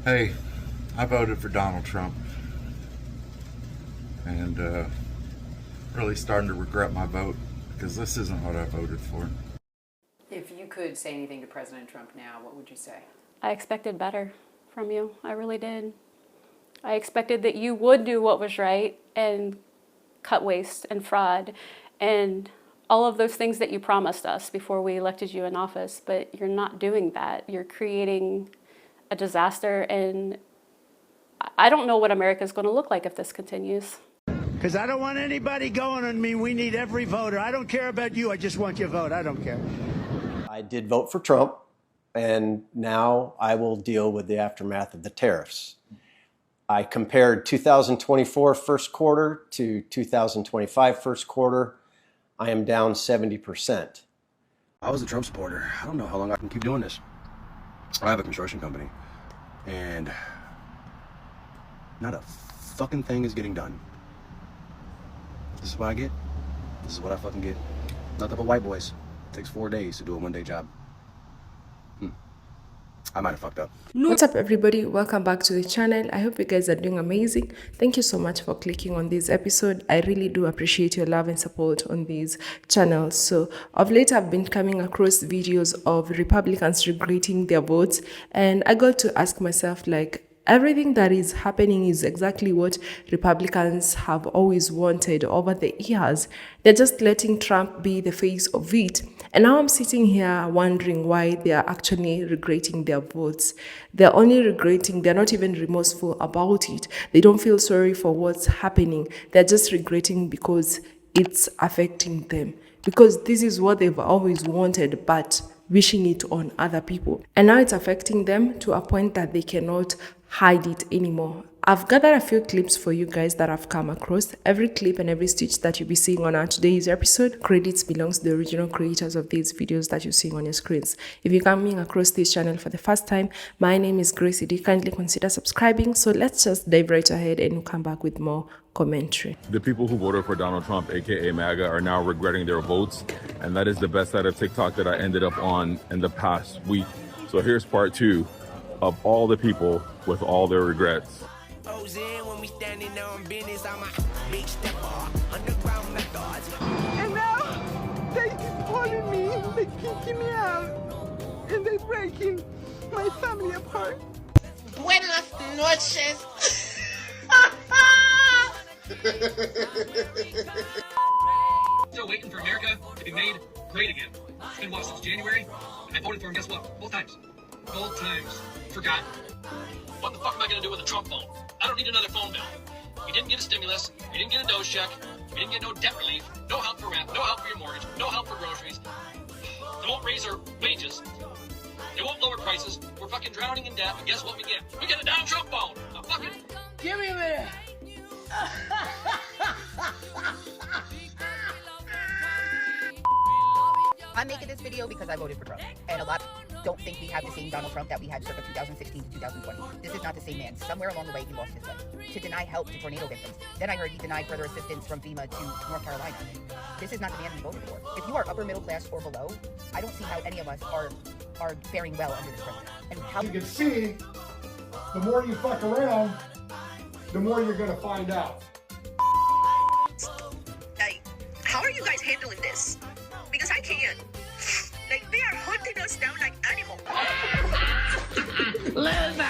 Hey, I voted for Donald Trump, and really starting to regret my vote because this isn't what I voted for. If you could say anything to President Trump now, what would you say? I expected better from you. I really did. I expected that you would do what was right and cut waste and fraud and all of those things that you promised us before we elected you in office, but you're not doing that. You're creating a disaster, and I don't know what America's going to look like if this continues. Because I don't want anybody going on me. We need every voter. I don't care about you. I just want your vote. I don't care. I did vote for Trump, and now I will deal with the aftermath of the tariffs. I compared 2024 first quarter to 2025 first quarter. I am down 70%. I was a Trump supporter. I don't know how long I can keep doing this. I have a construction company, and not a fucking thing is getting done. This is what I get. This is what I fucking get. Nothing but white boys. It takes 4 days to do a one-day job. I might have fucked up. What's up, everybody? Welcome back to the channel. I hope you guys are doing amazing. Thank you so much for clicking on this episode. I really do appreciate your love and support on these channels. So of late, I've been coming across videos of Republicans regretting their votes, and I got to ask myself, like, everything that is happening is exactly what Republicans have always wanted over the years. They're just letting Trump be the face of it. And now I'm sitting here wondering why they are actually regretting their votes. They're only regretting, they're not even remorseful about it. They don't feel sorry for what's happening. They're just regretting because it's affecting them. Because this is what they've always wanted, but wishing it on other people. And now it's affecting them to a point that they cannot hide it anymore. I've gathered a few clips for you guys that I've come across. Every clip and every stitch that you'll be seeing on our today's episode, credits belongs to the original creators of these videos that you're seeing on your screens. If you're coming across this channel for the first time, my name is Gracie D. Kindly consider subscribing. So let's just dive right ahead and we'll come back with more commentary. The people who voted for Donald Trump, aka MAGA, are now regretting their votes, and that is the best side of TikTok that I ended up on in the past week. So here's part 2 of all the people with all their regrets. And now they keep calling me, they kicking me out, and they breaking my family apart. Buenas noches. Still waiting for America to be made great again. It's been watched since January. I voted for him, guess what? Both times. Both times. Forgot. What the fuck am I gonna do with a Trump phone? I don't need another phone bill. You didn't get a stimulus. You didn't get a dose check. You didn't get no debt relief. No help for rent. No help for your mortgage. No help for groceries. They won't raise our wages. They won't lower prices. We're fucking drowning in debt. And guess what we get? We get a Donald Trump phone. A fucking... Give me a minute. I'm making this video because I voted for Trump. And a lot don't think we have the same Donald Trump that we had circa 2016 to 2020. This is not the same man. Somewhere along the way, he lost his way. To deny help to tornado victims. Then I heard he denied further assistance from FEMA to North Carolina. This is not the man we voted for. If you are upper middle class or below, I don't see how any of us are faring well under this president. And how you can see, the more you fuck around, the more you're gonna find out. Like, how are you guys handling this? Because I can't. Like, they are hunting us down like animals. Loser!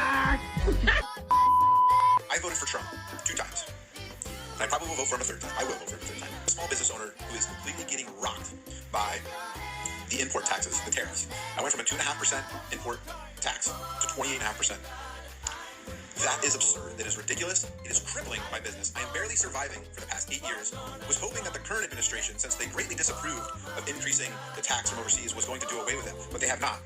I voted for Trump 2 times. And I probably will vote for him a 3rd time. I will vote for him a 3rd time. A small business owner who is completely getting rocked by the import taxes, the tariffs. I went from a 2.5% import tax to 28.5%. That is absurd. That is ridiculous. It is crippling my business. I am barely surviving for the past 8 years. Was hoping that the current administration, since they greatly disapproved of increasing the tax from overseas, was going to do away with it, but they have not.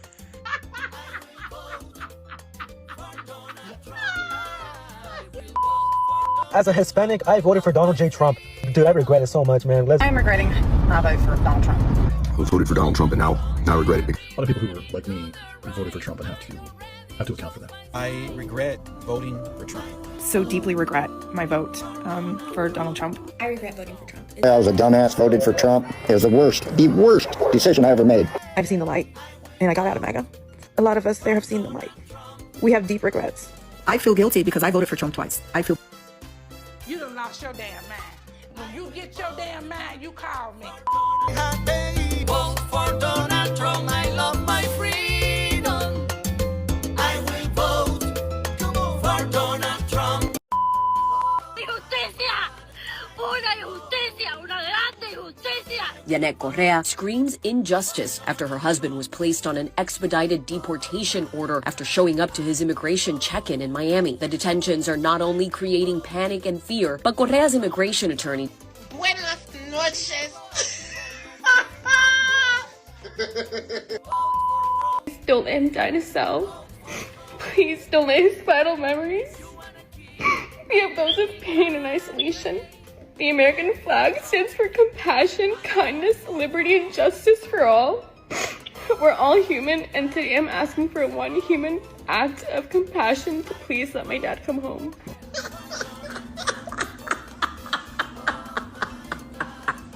As a Hispanic, I voted for Donald J. Trump. Dude, I regret it so much, man. I'm regretting my vote for Donald Trump. I voted for Donald Trump and now regret it. A lot of people who were like me who voted for Trump and have to account for that. I regret voting for Trump. So deeply regret my vote for Donald Trump. I regret voting for Trump. I was a dumbass, voted for Trump. It was the worst decision I ever made. I've seen the light, and I got out of MAGA. A lot of us there have seen the light. We have deep regrets. I feel guilty because I voted for Trump twice. I feel. You done lost your damn mind. When you get your damn mind, you call me. Vote for Donald Trump. I love my freedom. I will vote for Donald Trump. Justicia. Una injusticia. Una grande injusticia. Yanette Correa screams injustice after her husband was placed on an expedited deportation order after showing up to his immigration check-in in Miami. The detentions are not only creating panic and fear, but Correa's immigration attorney Buenas noches. Don't let him die in a cell. Please don't let his final memories be of those of pain and isolation. The American flag stands for compassion, kindness, liberty, and justice for all. We're all human, and today I'm asking for one human act of compassion to please let my dad come home.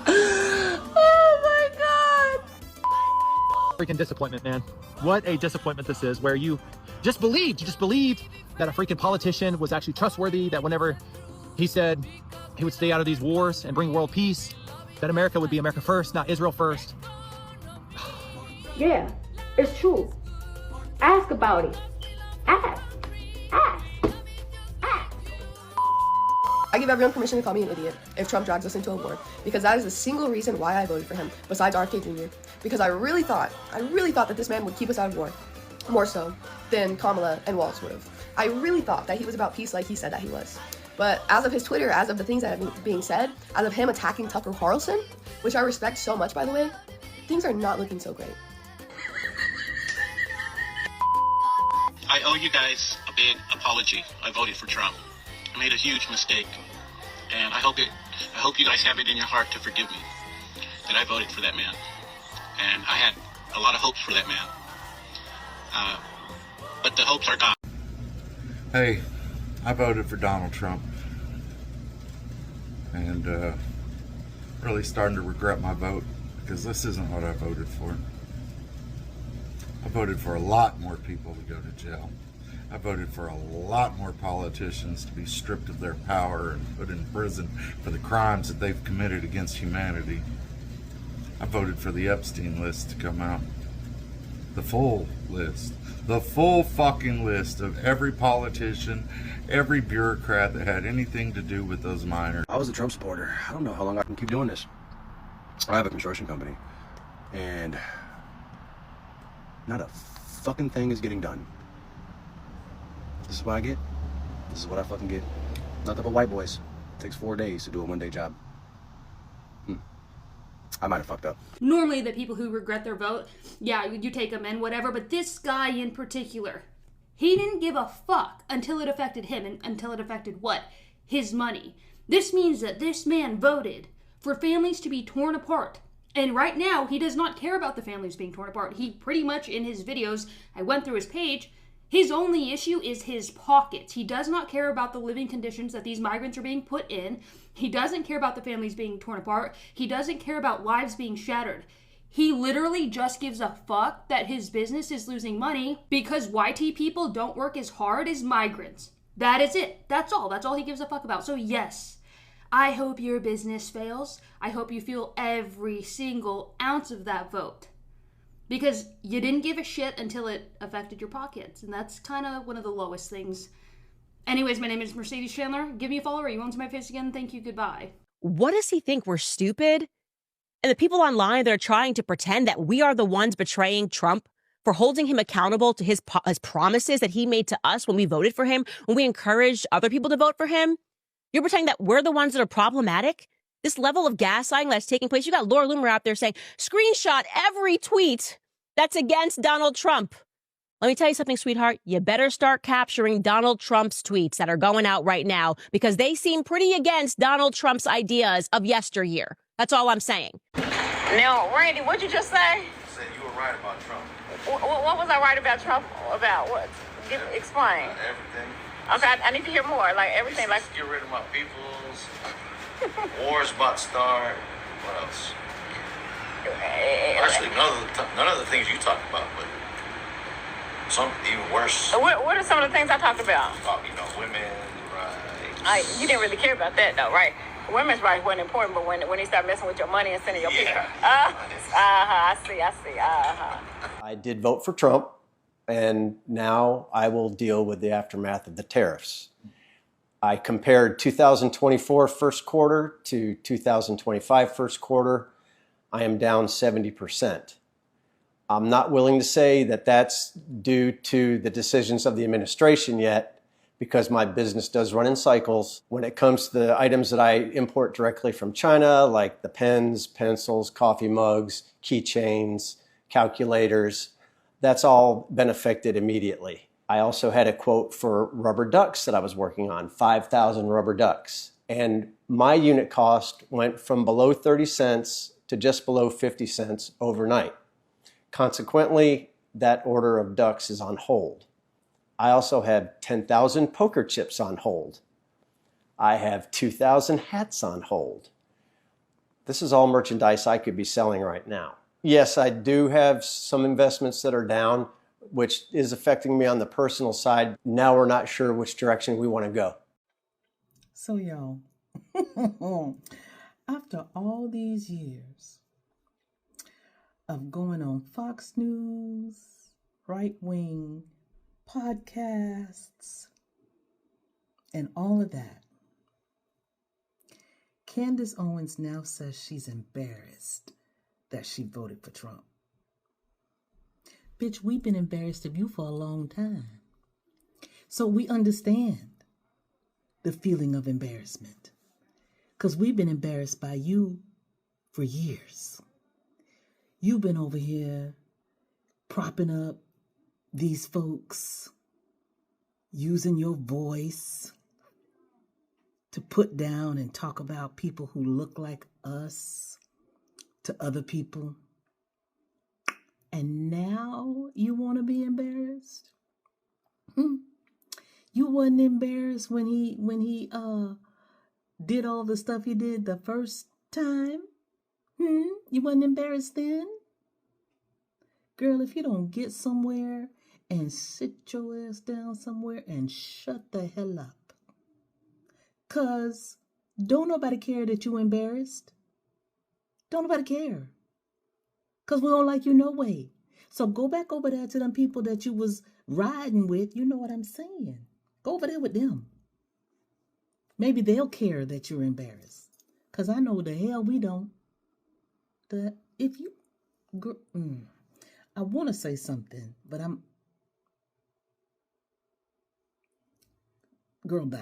Oh my God! Freaking disappointment, man. What a disappointment this is, where you just believed that a freaking politician was actually trustworthy, that whenever he said he would stay out of these wars and bring world peace, that America would be America first, not Israel first. Yeah, it's true. Ask about it. Ask. I give everyone permission to call me an idiot if Trump drags us into a war, because that is the single reason why I voted for him, besides RFK Jr. Because I really thought that this man would keep us out of war, more so than Kamala and Walz would have. I really thought that he was about peace like he said that he was. But as of his Twitter, as of the things that are being said, as of him attacking Tucker Carlson, which I respect so much, by the way, things are not looking so great. I owe you guys a big apology. I voted for Trump. I made a huge mistake, and I hope you guys have it in your heart to forgive me that I voted for that man. And I had a lot of hopes for that man, but the hopes are gone. Hey, I voted for Donald Trump, and really starting to regret my vote, because this isn't what I voted for. I voted for a lot more people to go to jail. I voted for a lot more politicians to be stripped of their power and put in prison for the crimes that they've committed against humanity. I voted for the Epstein list to come out. The full list. The full fucking list of every politician, every bureaucrat that had anything to do with those minors. I was a Trump supporter. I don't know how long I can keep doing this. I have a construction company, and not a fucking thing is getting done. This is what I get. This is what I fucking get. Nothing but white boys. It takes 4 days to do a one-day job. I might have fucked up. Normally the people who regret their vote, yeah, you take them in, whatever, but this guy in particular, he didn't give a fuck until it affected him, and until it affected what? His money. This means that this man voted for families to be torn apart. And right now, he does not care about the families being torn apart. He pretty much, in his videos, I went through his page, his only issue is his pockets. He does not care about the living conditions that these migrants are being put in. He doesn't care about the families being torn apart. He doesn't care about lives being shattered. He literally just gives a fuck that his business is losing money because YT people don't work as hard as migrants. That is it. That's all. That's all he gives a fuck about. So yes, I hope your business fails. I hope you feel every single ounce of that vote. Because you didn't give a shit until it affected your pockets. And that's kind of one of the lowest things. Anyways, my name is Mercedes Chandler. Give me a follow. Are you on to my face again? Thank you. Goodbye. What does he think? We're stupid? And the people online that are trying to pretend that we are the ones betraying Trump for holding him accountable to his promises that he made to us when we voted for him, when we encouraged other people to vote for him. You're pretending that we're the ones that are problematic? This level of gaslighting that's taking place. You got Laura Loomer out there saying, screenshot every tweet that's against Donald Trump. Let me tell you something, sweetheart. You better start capturing Donald Trump's tweets that are going out right now because they seem pretty against Donald Trump's ideas of yesteryear. That's all I'm saying. Now, Randy, what'd you just say? I said you were right about Trump. What was I right about Trump? About what? Explain. Everything. Okay, I need to hear more. Like everything. Like get rid of my peoples. War's about to start. What else? Actually, none of the things you talk about, but Some even worse. What are some of the things I talked about? Oh, women's rights. You didn't really care about that, though, right? Women's rights wasn't important, but when they start messing with your money and sending your people. I see. I did vote for Trump, and now I will deal with the aftermath of the tariffs. I compared 2024 first quarter to 2025 first quarter. I am down 70%. I'm not willing to say that that's due to the decisions of the administration yet, because my business does run in cycles. When it comes to the items that I import directly from China, like the pens, pencils, coffee mugs, keychains, calculators, that's all been affected immediately. I also had a quote for rubber ducks that I was working on, 5,000 rubber ducks. And my unit cost went from below 30 cents to just below 50 cents overnight. Consequently, that order of ducks is on hold. I also have 10,000 poker chips on hold. I have 2,000 hats on hold. This is all merchandise I could be selling right now. Yes, I do have some investments that are down, which is affecting me on the personal side. Now we're not sure which direction we want to go. So y'all, after all these years of going on Fox News, right-wing podcasts, and all of that, Candace Owens now says she's embarrassed that she voted for Trump. Bitch, we've been embarrassed of you for a long time. So we understand the feeling of embarrassment, because we've been embarrassed by you for years. You've been over here propping up these folks, using your voice to put down and talk about people who look like us to other people. And now you want to be embarrassed? You wasn't embarrassed when he did all the stuff he did the first time? You wasn't embarrassed then? Girl, if you don't get somewhere and sit your ass down somewhere and shut the hell up. 'Cause don't nobody care that you embarrassed. Don't nobody care. 'Cause we don't like you no way. So go back over there to them people that you was riding with. You know what I'm saying. Go over there with them. Maybe they'll care that you're embarrassed. 'Cause I know the hell we don't. I want to say something, but girl, bye.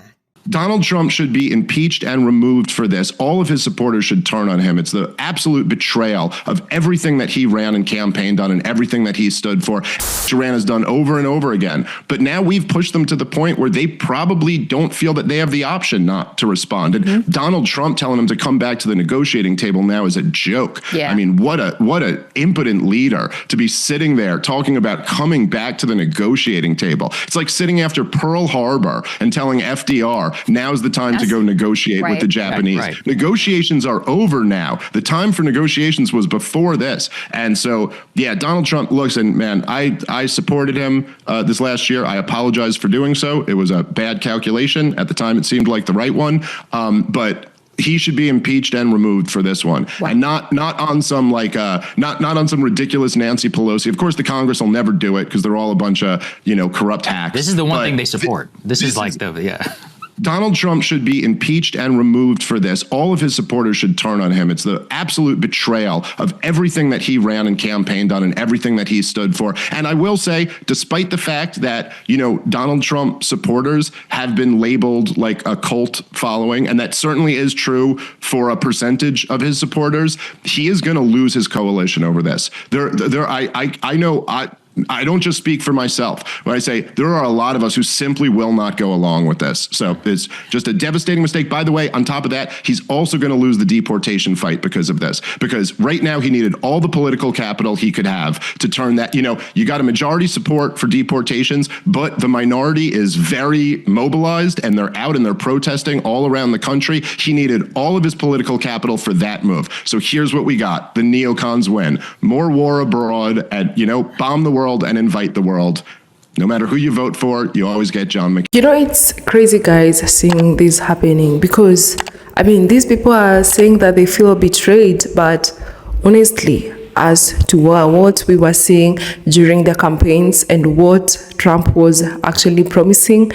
Donald Trump should be impeached and removed for this. All of his supporters should turn on him. It's the absolute betrayal of everything that he ran and campaigned on and everything that he stood for. Duran has done over and over again. But now we've pushed them to the point where they probably don't feel that they have the option not to respond. And Donald Trump telling them to come back to the negotiating table now is a joke. Yeah. I mean, what a impotent leader to be sitting there talking about coming back to the negotiating table. It's like sitting after Pearl Harbor and telling FDR, now's the time to go negotiate with the Japanese. Right. Negotiations are over now. The time for negotiations was before this. And so, yeah, Donald Trump looks, and man, I supported him this last year. I apologize for doing so. It was a bad calculation. At the time, it seemed like the right one. But he should be impeached and removed for this one, and not on some not on some ridiculous Nancy Pelosi. Of course, the Congress will never do it because they're all a bunch of corrupt hacks. This is the one thing they support. This is like Donald Trump should be impeached and removed for this. All of his supporters should turn on him. It's the absolute betrayal of everything that he ran and campaigned on and everything that he stood for. And I will say, despite the fact that, Donald Trump supporters have been labeled like a cult following, and that certainly is true for a percentage of his supporters, he is going to lose his coalition over this. I don't just speak for myself when I say there are a lot of us who simply will not go along with this. So it's just a devastating mistake. By the way, on top of that, he's also going to lose the deportation fight because of this. Because right now he needed all the political capital he could have to turn that, you got a majority support for deportations, but the minority is very mobilized and they're out and they're protesting all around the country. He needed all of his political capital for that move. So here's what we got. The neocons win. More war abroad and, bomb the world and invite the world. No matter who you vote for, you always get John McCain. You know, it's crazy, guys, seeing this happening because, I mean, these people are saying that they feel betrayed, but honestly, as to what we were seeing during the campaigns and what Trump was actually promising,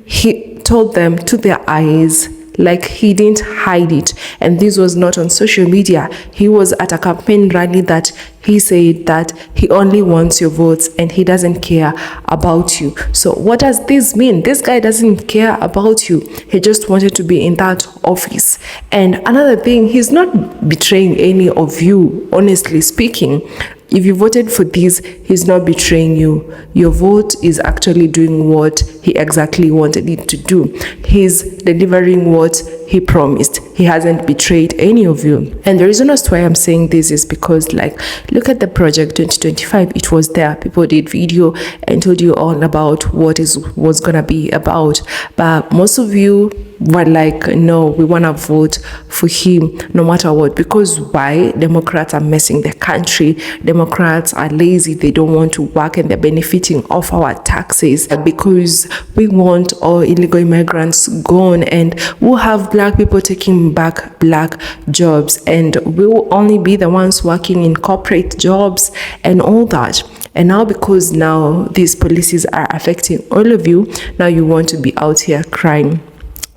he told them to their eyes, like he didn't hide it. And this was not on social media. He was at a campaign rally that he said that he only wants your votes and he doesn't care about you. So what does this mean? This guy doesn't care about you. He just wanted to be in that office. And another thing, he's not betraying any of you, honestly speaking. If you voted for this, he's not betraying you. Your vote is actually doing what he exactly wanted it to do. He's delivering what he promised. He hasn't betrayed any of you. And the reason as to why I'm saying this is because, like, look at the project 2025. It was there. People did video and told you all about what was gonna be about. But most of you were like, no, we want to vote for him no matter what. Because why? Democrats are messing the country. Democrats are lazy. They don't want to work and they're benefiting off our taxes. Because we want all illegal immigrants gone and we'll have black people taking back black jobs, and we'll only be the ones working in corporate jobs and all that. And now, because now these policies are affecting all of you, now you want to be out here crying.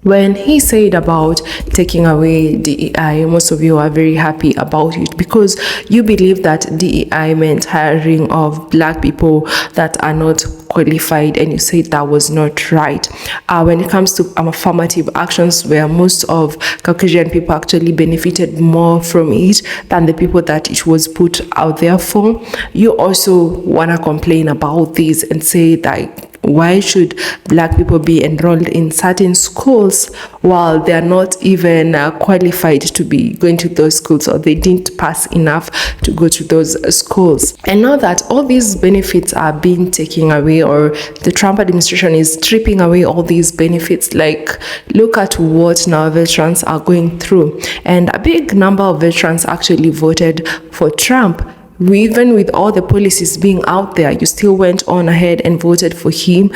When he said about taking away DEI, most of you are very happy about it because you believe that DEI meant hiring of black people that are not qualified, and you said that was not right. When it comes to affirmative actions, where most of Caucasian people actually benefited more from it than the people that it was put out there for, you also want to complain about this and say that why should black people be enrolled in certain schools while they are not even qualified to be going to those schools, or they didn't pass enough to go to those schools? And now that all these benefits are being taken away, or the Trump administration is stripping away all these benefits, like look at what now veterans are going through. And a big number of veterans actually voted for Trump. Even with all the policies being out there, you still went on ahead and voted for him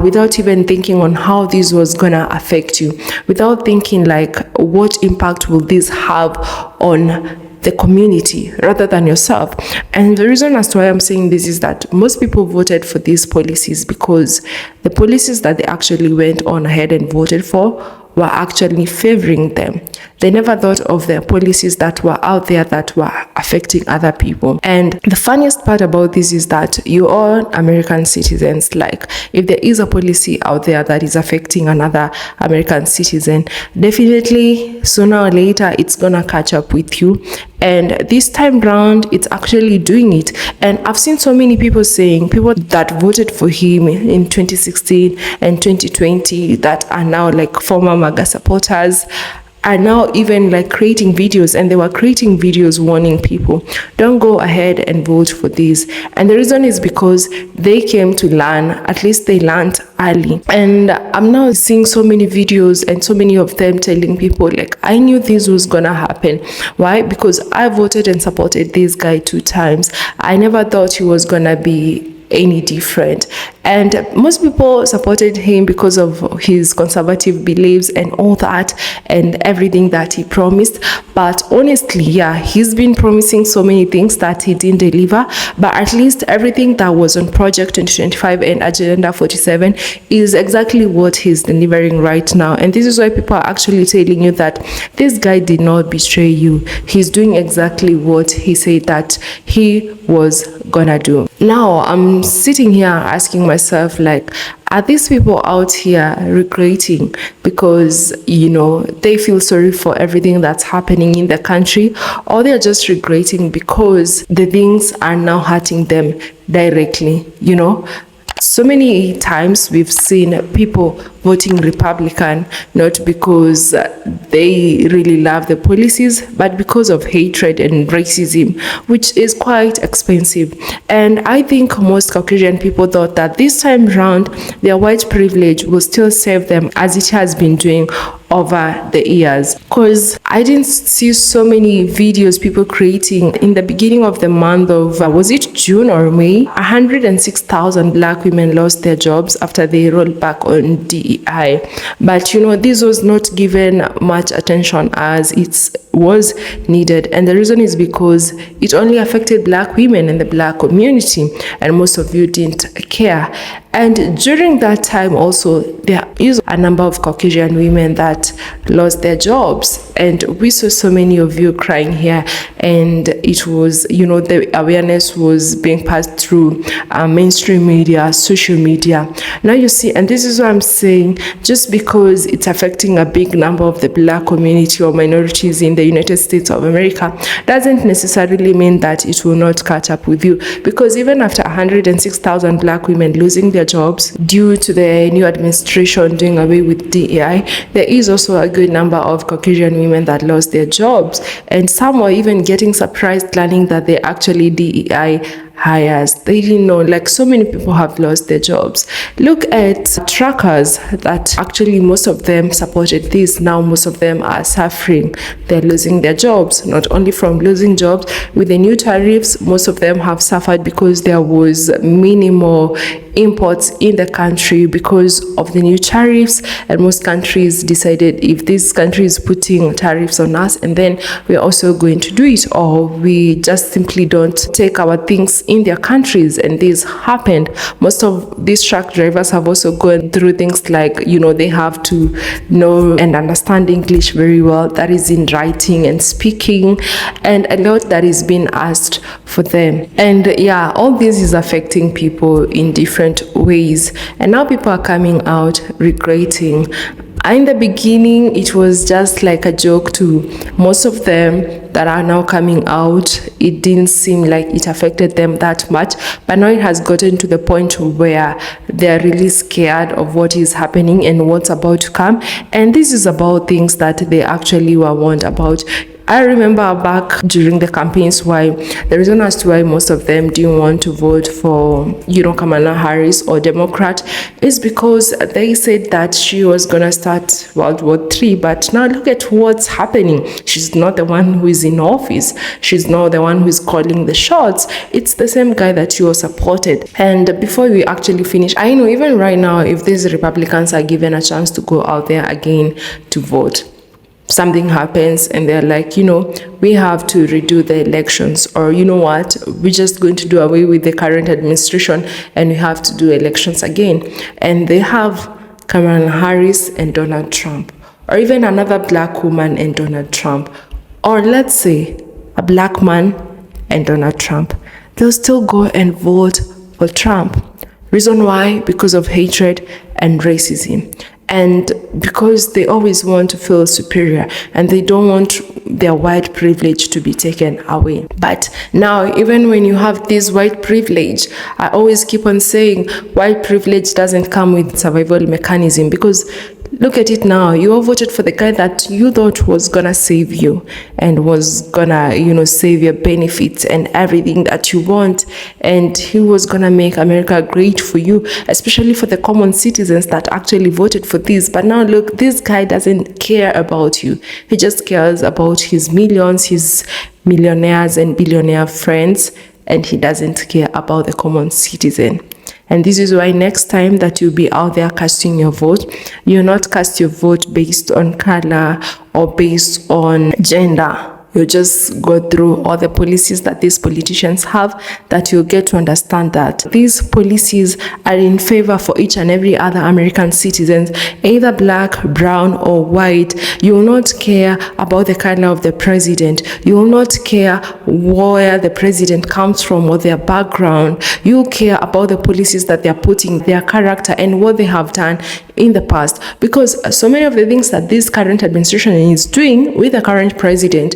without even thinking on how this was gonna affect you, without thinking like what impact will this have on the community rather than yourself. And the reason as to why I'm saying this is that most people voted for these policies because the policies that they actually went on ahead and voted for were actually favoring them. They never thought of the policies that were out there that were affecting other people. And the funniest part about this is that you are American citizens. Like, if there is a policy out there that is affecting another American citizen, definitely sooner or later it's gonna catch up with you. And this time round, it's actually doing it. And I've seen so many people saying, people that voted for him in 2016 and 2020 that are now like former Maga supporters, are now even like creating videos, and they were creating videos warning people, don't go ahead and vote for this. And the reason is because they came to learn, at least they learned early. And I'm now seeing so many videos and so many of them telling people like, I knew this was gonna happen. Why? Because I voted and supported this guy 2 times. I never thought he was gonna be any different. And most people supported him because of his conservative beliefs and all that and everything that he promised. But honestly, yeah, he's been promising so many things that he didn't deliver, but at least everything that was on Project 2025 and Agenda 47 is exactly what he's delivering right now. And this is why people are actually telling you that this guy did not betray you. He's doing exactly what he said that he was gonna do. Now I'm sitting here asking myself, like, are these people out here regretting because, you know, they feel sorry for everything that's happening in the country, or they're just regretting because the things are now hurting them directly? You know, so many times we've seen people voting Republican, not because they really love the policies, but because of hatred and racism, which is quite expensive. And I think most Caucasian people thought that this time round, their white privilege will still save them, as it has been doing over the years. Because I didn't see so many videos people creating in the beginning of the month of, was it June or May? 106,000 black women lost their jobs after they rolled back on DEI. But you know, this was not given much attention as it was needed. And the reason is because it only affected black women in the black community, and most of you didn't care. And during that time also, there is a number of Caucasian women that lost their jobs. And we saw so many of you crying here. And it was, you know, the awareness was being passed through mainstream media, social media. Now you see, and this is what I'm saying, just because it's affecting a big number of the black community or minorities in the United States of America, doesn't necessarily mean that it will not catch up with you. Because even after 106,000 black women losing their jobs due to the new administration doing away with DEI, there is also a good number of Caucasian women that lost their jobs, and some were even getting surprised learning that they actually DEI hires. They didn't know, like so many people have lost their jobs. Look at truckers that actually most of them supported this. Now most of them are suffering. They're losing their jobs. Not only from losing jobs, with the new tariffs, most of them have suffered because there was minimal imports in the country because of the new tariffs, and most countries decided if this country is putting tariffs on us, and then we're also going to do it, or we just simply don't take our things in their countries. And this happened. Most of these truck drivers have also gone through things like, you know, they have to know and understand English very well, that is in writing and speaking, and a lot that is being asked for them. And yeah, all this is affecting people in different ways, and now people are coming out regretting. In the beginning, it was just like a joke to most of them that are now coming out. It didn't seem like it affected them that much, but now it has gotten to the point where they're really scared of what is happening and what's about to come. And this is about things that they actually were warned about. I remember back during the campaigns why the reason as to why most of them didn't want to vote for, you know, Kamala Harris or Democrat is because they said that she was gonna start World War III. But now look at what's happening. She's not the one who is in office. She's not the one who is calling the shots. It's the same guy that you supported. And before we actually finish, I know even right now, if these Republicans are given a chance to go out there again to vote, something happens and they're like, you know, we have to redo the elections, or you know what, we're just going to do away with the current administration and we have to do elections again. And they have Kamala Harris and Donald Trump, or even another black woman and Donald Trump, or let's say a black man and Donald Trump. They'll still go and vote for Trump. Reason why? Because of hatred and racism. And because they always want to feel superior and they don't want their white privilege to be taken away. But now, even when you have this white privilege, I always keep on saying white privilege doesn't come with survival mechanism, because look at it now. You all voted for the guy that you thought was gonna save you and was gonna, you know, save your benefits and everything that you want, and he was gonna make America great for you, especially for the common citizens that actually voted for this. But now look, this guy doesn't care about you. He just cares about his millions, his millionaires and billionaire friends, and he doesn't care about the common citizen. And this is why next time that you'll be out there casting your vote, you'll not cast your vote based on color or based on gender. You just go through all the policies that these politicians have, that you'll get to understand that these policies are in favor for each and every other American citizens, either black, brown, or white. You will not care about the color of the president. You will not care where the president comes from or their background. You care about the policies that they're putting, their character, and what they have done in the past. Because so many of the things that this current administration is doing with the current president,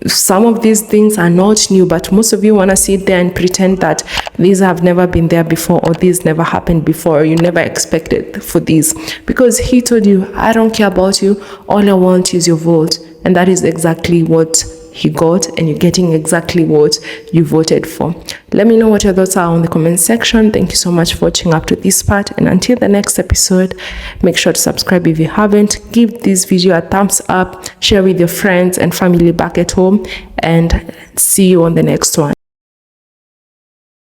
some of these things are not new, but most of you want to sit there and pretend that these have never been there before, or these never happened before, or you never expected for these, because he told you, I don't care about you, all I want is your vote. And that is exactly what he got, and you're getting exactly what you voted for. Let me know what your thoughts are on the comment section. Thank you so much for watching up to this part, and until the next episode, make sure to subscribe if you haven't, give this video a thumbs up, share with your friends and family back at home, and see you on the next one.